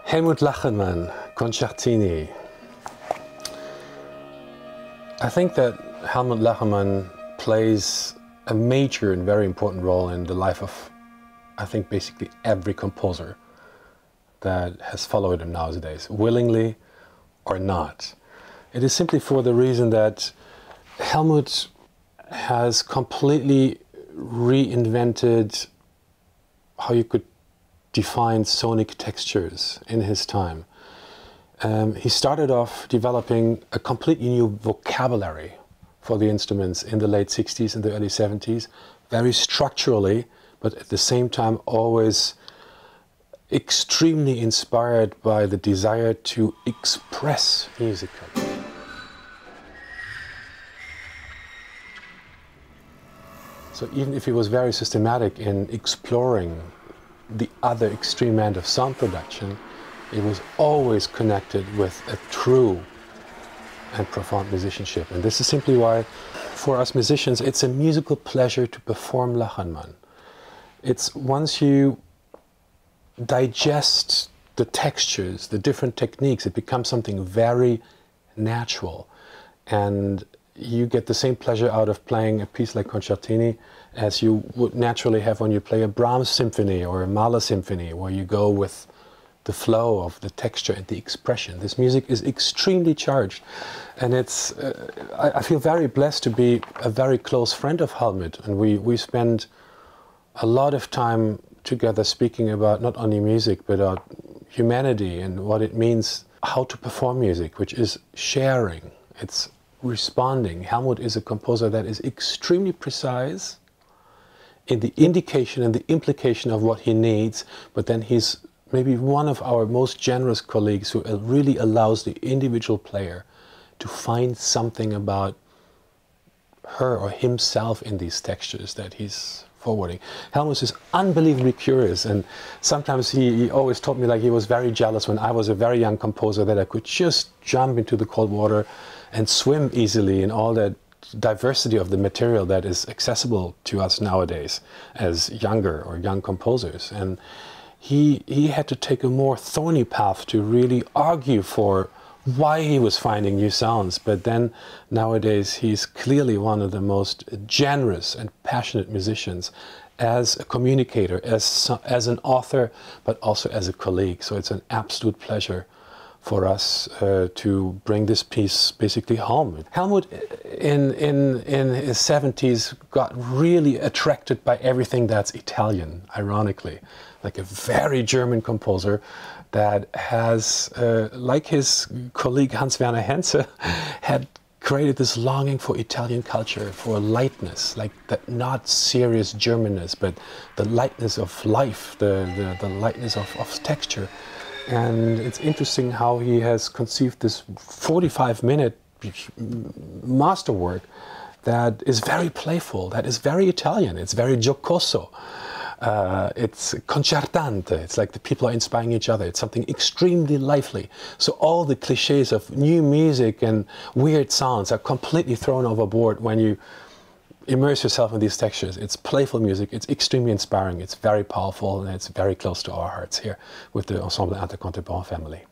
Helmut Lachenmann, Concertini. I think that Helmut Lachenmann plays a major and very important role in the life of, I think, basically every composer that has followed him nowadays, willingly or not. It is simply for the reason that Helmut has completely reinvented how you could define sonic textures in his time. He started off developing a completely new vocabulary for the instruments in the late 60s and the early 70s, very structurally, but at the same time always extremely inspired by the desire to express musically. So even if he was very systematic in exploring the other extreme end of sound production, it was always connected with a true and profound musicianship. And this is simply why, for us musicians, it's a musical pleasure to perform Lachenmann. It's once you digest the textures, the different techniques, it becomes something very natural. And you get the same pleasure out of playing a piece like Concertini as you would naturally have when you play a Brahms symphony or a Mahler symphony, where you go with the flow of the texture and the expression. This music is extremely charged, and it's I feel very blessed to be a very close friend of Helmut, and we spend a lot of time together speaking about not only music but about humanity and what it means, how to perform music, which is sharing, it's responding. Helmut is a composer that is extremely precise in the indication and the implication of what he needs, but then he's maybe one of our most generous colleagues who really allows the individual player to find something about her or himself in these textures that he's forwarding. Helmut is unbelievably curious, and sometimes he always told me like he was very jealous when I was a very young composer that I could just jump into the cold water and swim easily in all that diversity of the material that is accessible to us nowadays as younger or young composers. And he had to take a more thorny path to really argue for why he was finding new sounds. But then nowadays he's clearly one of the most generous and passionate musicians as a communicator, as an author, but also as a colleague. So it's an absolute pleasure for us to bring this piece basically home. Helmut in his 70s got really attracted by everything that's Italian, ironically. Like a very German composer that has, like his colleague Hans-Werner Henze, had created this longing for Italian culture, for lightness, like that not serious Germanness, but the lightness of life, the lightness of texture. And it's interesting how he has conceived this 45-minute masterwork that is very playful, that is very Italian, it's very giocoso. It's concertante, it's like the people are inspiring each other, it's something extremely lively. So all the cliches of new music and weird sounds are completely thrown overboard when you immerse yourself in these textures. It's playful music, it's extremely inspiring, it's very powerful, and it's very close to our hearts here with the Ensemble Intercontemporain family.